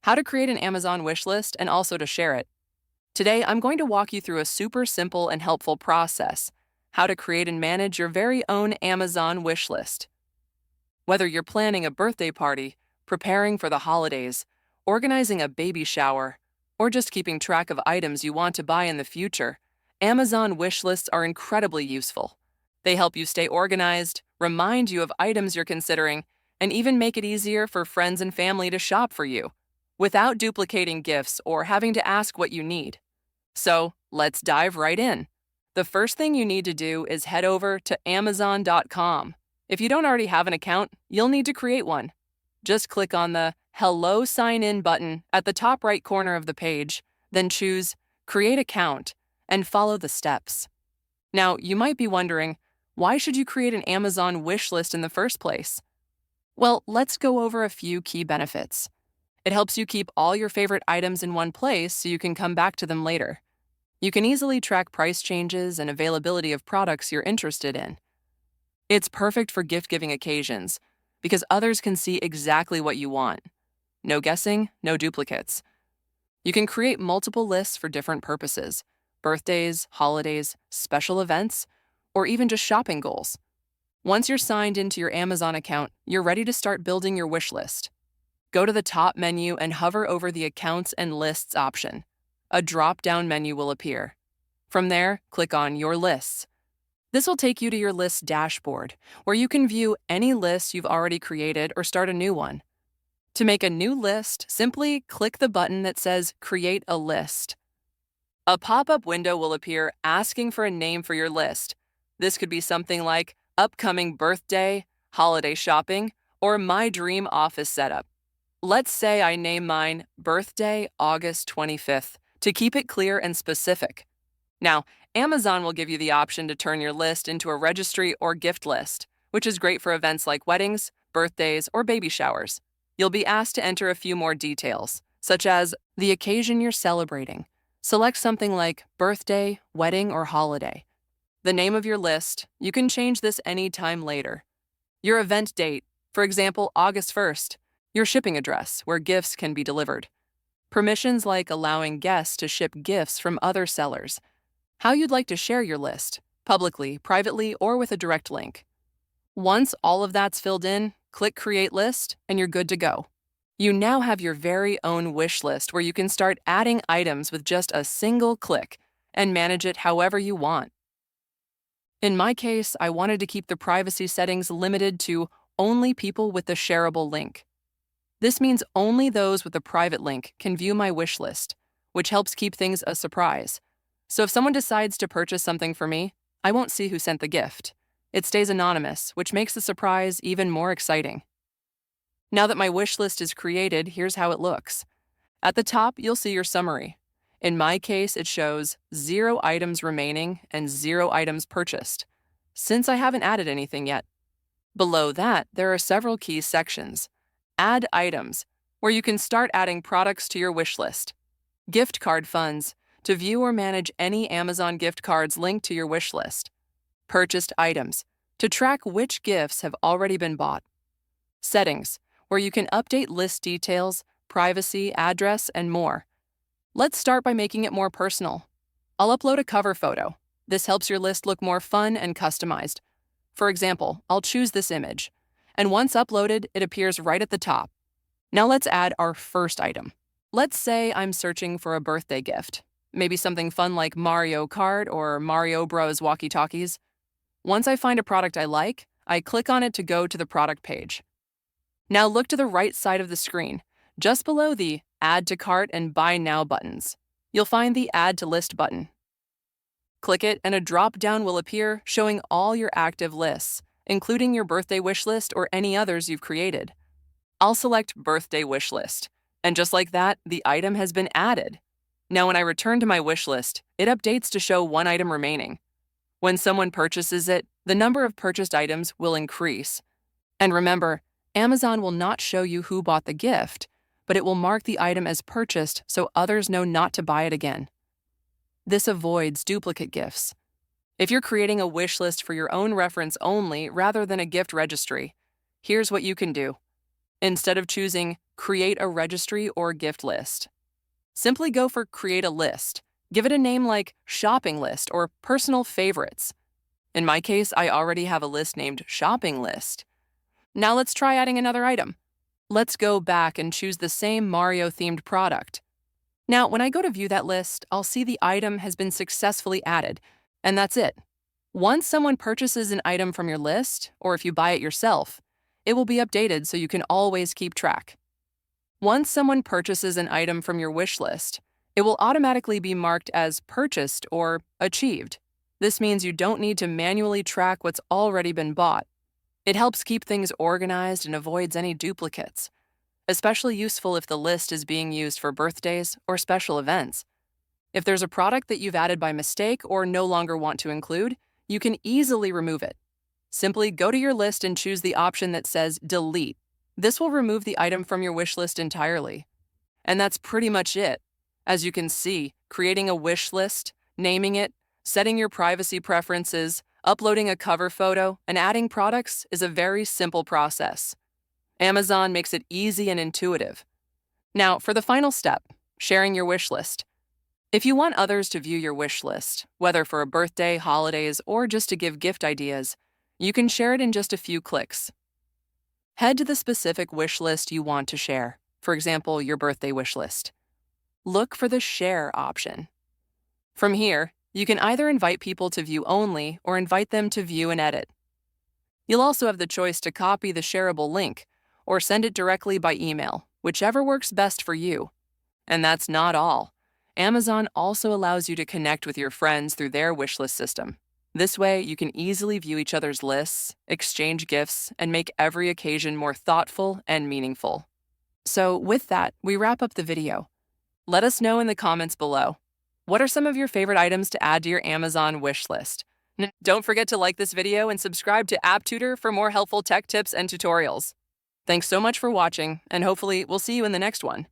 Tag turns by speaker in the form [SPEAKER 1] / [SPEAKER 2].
[SPEAKER 1] how to create an Amazon wish list and also to share it. Today, I'm going to walk you through a super simple and helpful process, how to create and manage your very own Amazon wish list. Whether you're planning a birthday party, preparing for the holidays, organizing a baby shower, or just keeping track of items you want to buy in the future, Amazon wish lists are incredibly useful. They help you stay organized, remind you of items you're considering, and even make it easier for friends and family to shop for you, without duplicating gifts or having to ask what you need. So, let's dive right in. The first thing you need to do is head over to Amazon.com. If you don't already have an account, you'll need to create one. Just click on the Hello Sign In button at the top right corner of the page, then choose Create Account and follow the steps. Now, you might be wondering, why should you create an Amazon wish list in the first place? Well, let's go over a few key benefits. It helps you keep all your favorite items in one place so you can come back to them later. You can easily track price changes and availability of products you're interested in. It's perfect for gift-giving occasions because others can see exactly what you want. No guessing, no duplicates. You can create multiple lists for different purposes: birthdays, holidays, special events, or even just shopping goals. Once you're signed into your Amazon account, you're ready to start building your wish list. Go to the top menu and hover over the Accounts and Lists option. A drop-down menu will appear. From there, click on Your Lists. This will take you to your list dashboard, where you can view any lists you've already created or start a new one. To make a new list, simply click the button that says Create a List. A pop-up window will appear asking for a name for your list. This could be something like Upcoming Birthday, Holiday Shopping, or My Dream Office Setup. Let's say I name mine Birthday August 25th to keep it clear and specific. Now, Amazon will give you the option to turn your list into a registry or gift list, which is great for events like weddings, birthdays, or baby showers. You'll be asked to enter a few more details, such as the occasion you're celebrating. Select something like birthday, wedding, or holiday. The name of your list, you can change this anytime later. Your event date, for example, August 1st. Your shipping address, where gifts can be delivered. Permissions like allowing guests to ship gifts from other sellers. How you'd like to share your list, publicly, privately, or with a direct link. Once all of that's filled in, click Create List, and you're good to go. You now have your very own wish list where you can start adding items with just a single click and manage it however you want. In my case, I wanted to keep the privacy settings limited to only people with the shareable link. This means only those with a private link can view my wish list, which helps keep things a surprise. So if someone decides to purchase something for me, I won't see who sent the gift. It stays anonymous, which makes the surprise even more exciting. Now that my wish list is created, here's how it looks. At the top, you'll see your summary. In my case, it shows 0 items remaining and 0 items purchased, since I haven't added anything yet. Below that, there are several key sections. Add items, where you can start adding products to your wish list. Gift card funds, to view or manage any Amazon gift cards linked to your wish list. Purchased items, to track which gifts have already been bought. Settings, where you can update list details, privacy, address, and more. Let's start by making it more personal. I'll upload a cover photo. This helps your list look more fun and customized. For example, I'll choose this image, and once uploaded, it appears right at the top. Now let's add our first item. Let's say I'm searching for a birthday gift, maybe something fun like Mario Kart or Mario Bros. Walkie-talkies. Once I find a product I like, I click on it to go to the product page. Now look to the right side of the screen, just below the Add to Cart and Buy Now buttons. You'll find the Add to List button. Click it and a drop-down will appear showing all your active lists, including your birthday wish list or any others you've created. I'll select Birthday Wish List, and just like that, the item has been added. Now when I return to my wish list, it updates to show 1 item remaining. When someone purchases it, the number of purchased items will increase. And remember, Amazon will not show you who bought the gift, but it will mark the item as purchased so others know not to buy it again. This avoids duplicate gifts. If you're creating a wish list for your own reference only rather than a gift registry, here's what you can do. instead of choosing Create a Registry or Gift List. Simply go for Create a List. Give it a name like Shopping List or Personal Favorites. In my case, I already have a list named Shopping List. Now let's try adding another item. Let's go back and choose the same Mario-themed product. Now, when I go to view that list, I'll see the item has been successfully added, and that's it. Once someone purchases an item from your list, or if you buy it yourself, it will be updated so you can always keep track. Once someone purchases an item from your wish list, it will automatically be marked as purchased or achieved. This means you don't need to manually track what's already been bought. It helps keep things organized and avoids any duplicates, especially useful if the list is being used for birthdays or special events. If there's a product that you've added by mistake or no longer want to include, you can easily remove it. Simply go to your list and choose the option that says Delete. This will remove the item from your wish list entirely. And that's pretty much it. As you can see, creating a wish list, naming it, setting your privacy preferences, uploading a cover photo, and adding products is a very simple process. Amazon makes it easy and intuitive. Now, for the final step, sharing your wish list. If you want others to view your wish list, whether for a birthday, holidays, or just to give gift ideas, you can share it in just a few clicks. Head to the specific wish list you want to share, for example, your birthday wish list. Look for the Share option. From here, you can either invite people to view only or invite them to view and edit. You'll also have the choice to copy the shareable link or send it directly by email, whichever works best for you. And that's not all. Amazon also allows you to connect with your friends through their wishlist system. This way, you can easily view each other's lists, exchange gifts, and make every occasion more thoughtful and meaningful. So with that, we wrap up the video. Let us know in the comments below. What are some of your favorite items to add to your Amazon wish list? Don't forget to like this video and subscribe to App Tutor for more helpful tech tips and tutorials. Thanks so much for watching, and hopefully we'll see you in the next one.